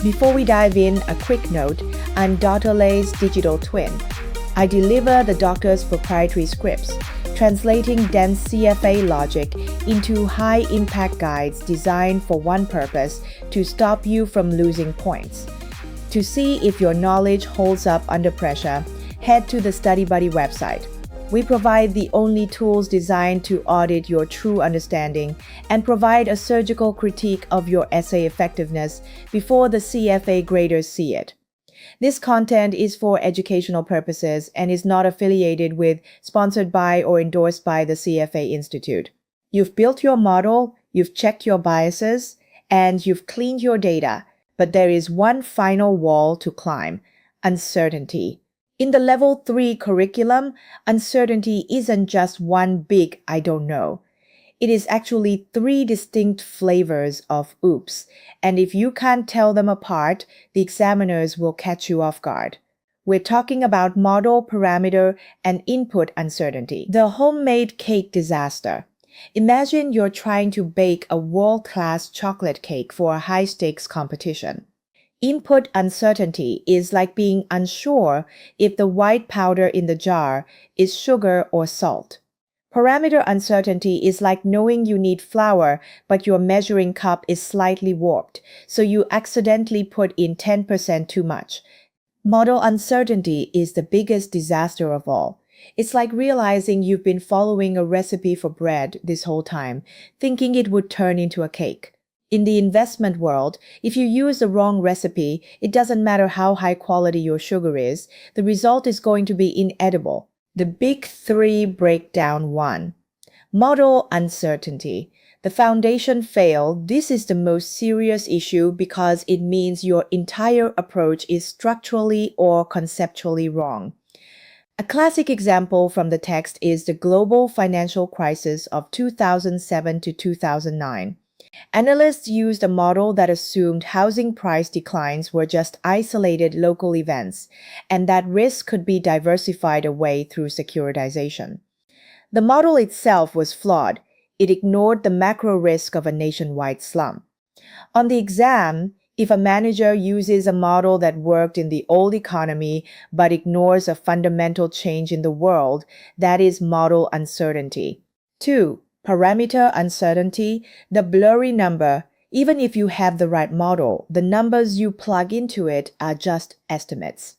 Before we dive in, a quick note, I'm Dr. Lei's digital twin. I deliver the doctor's proprietary scripts, translating dense CFA logic into high-impact guides designed for one purpose: to stop you from losing points. To see if your knowledge holds up under pressure, head to the Study Buddy website. We provide the only tools designed to audit your true understanding and provide a surgical critique of your essay effectiveness before the CFA graders see it. This content is for educational purposes and is not affiliated with, sponsored by, or endorsed by the CFA Institute. You've built your model, you've checked your biases, and you've cleaned your data, but there is one final wall to climb: uncertainty. In the Level 3 curriculum, uncertainty isn't just one big "I don't know." It is actually 3 distinct flavors of oops, and if you can't tell them apart, the examiners will catch you off guard. We're talking about model, parameter, and input uncertainty. The homemade cake disaster. Imagine you're trying to bake a world-class chocolate cake for a high-stakes competition. Input uncertainty is like being unsure if the white powder in the jar is sugar or salt. Parameter uncertainty is like knowing you need flour, but your measuring cup is slightly warped, so you accidentally put in 10% too much. Model uncertainty is the biggest disaster of all. It's like realizing you've been following a recipe for bread this whole time, thinking it would turn into a cake. In the investment world, if you use the wrong recipe, it doesn't matter how high quality your sugar is, the result is going to be inedible. The Big 3 Breakdown 1. Model uncertainty. The foundation failed. This is the most serious issue because it means your entire approach is structurally or conceptually wrong. A classic example from the text is the global financial crisis of 2007 to 2009. Analysts used a model that assumed housing price declines were just isolated local events, and that risk could be diversified away through securitization. The model itself was flawed. It ignored the macro risk of a nationwide slump. On the exam, if a manager uses a model that worked in the old economy but ignores a fundamental change in the world, that is model uncertainty. 2. Parameter uncertainty, the blurry number. Even if you have the right model, the numbers you plug into it are just estimates.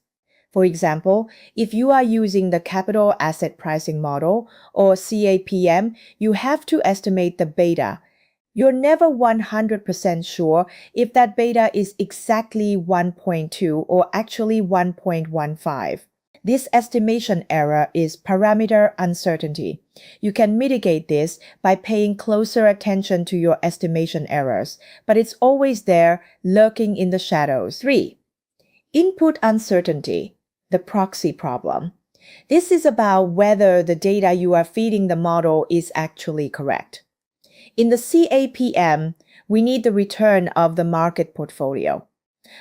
For example, if you are using the capital asset pricing model, or CAPM, you have to estimate the beta. You're never 100% sure if that beta is exactly 1.2 or actually 1.15. This estimation error is parameter uncertainty. You can mitigate this by paying closer attention to your estimation errors, but it's always there, lurking in the shadows. 3. Input uncertainty, the proxy problem. This is about whether the data you are feeding the model is actually correct. In the CAPM, we need the return of the market portfolio.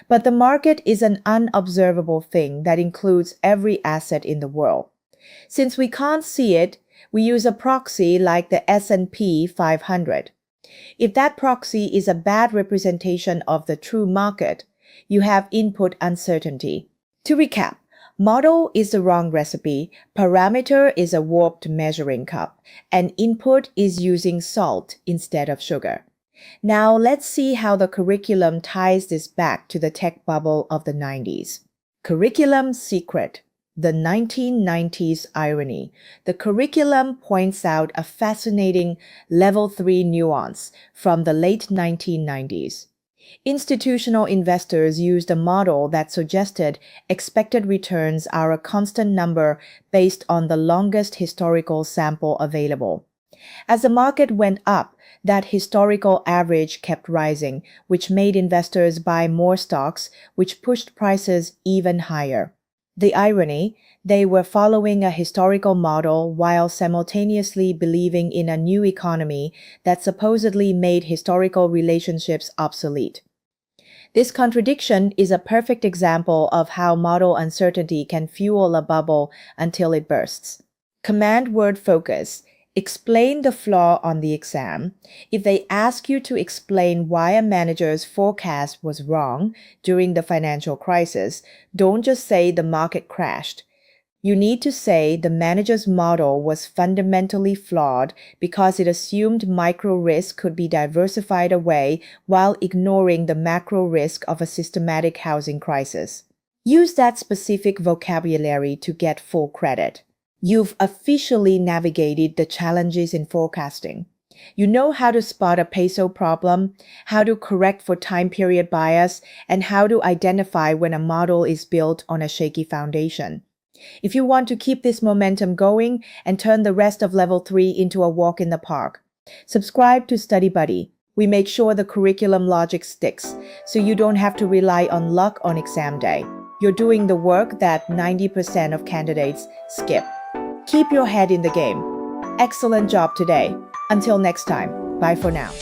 But the market is an unobservable thing that includes every asset in the world. Since we can't see it, we use a proxy like the S&P 500. If that proxy is a bad representation of the true market, you have input uncertainty. To recap, model is the wrong recipe, parameter is a warped measuring cup, and input is using salt instead of sugar. Now let's see how the curriculum ties this back to the tech bubble of the 90s. Curriculum secret. The 1990s irony. The curriculum points out a fascinating Level 3 nuance from the late 1990s. Institutional investors used a model that suggested expected returns are a constant number based on the longest historical sample available. As the market went up, that historical average kept rising, which made investors buy more stocks, which pushed prices even higher. The irony, they were following a historical model while simultaneously believing in a new economy that supposedly made historical relationships obsolete. This contradiction is a perfect example of how model uncertainty can fuel a bubble until it bursts. Command word focus. Explain the flaw on the exam. If they ask you to explain why a manager's forecast was wrong during the financial crisis, don't just say the market crashed. You need to say the manager's model was fundamentally flawed because it assumed micro risk could be diversified away while ignoring the macro risk of a systematic housing crisis. Use that specific vocabulary to get full credit. You've officially navigated the challenges in forecasting. You know how to spot a peso problem, how to correct for time period bias, and how to identify when a model is built on a shaky foundation. If you want to keep this momentum going and turn the rest of Level 3 into a walk in the park, subscribe to Study Buddy. We make sure the curriculum logic sticks, so you don't have to rely on luck on exam day. You're doing the work that 90% of candidates skip. Keep your head in the game. Excellent job today. Until next time, bye for now.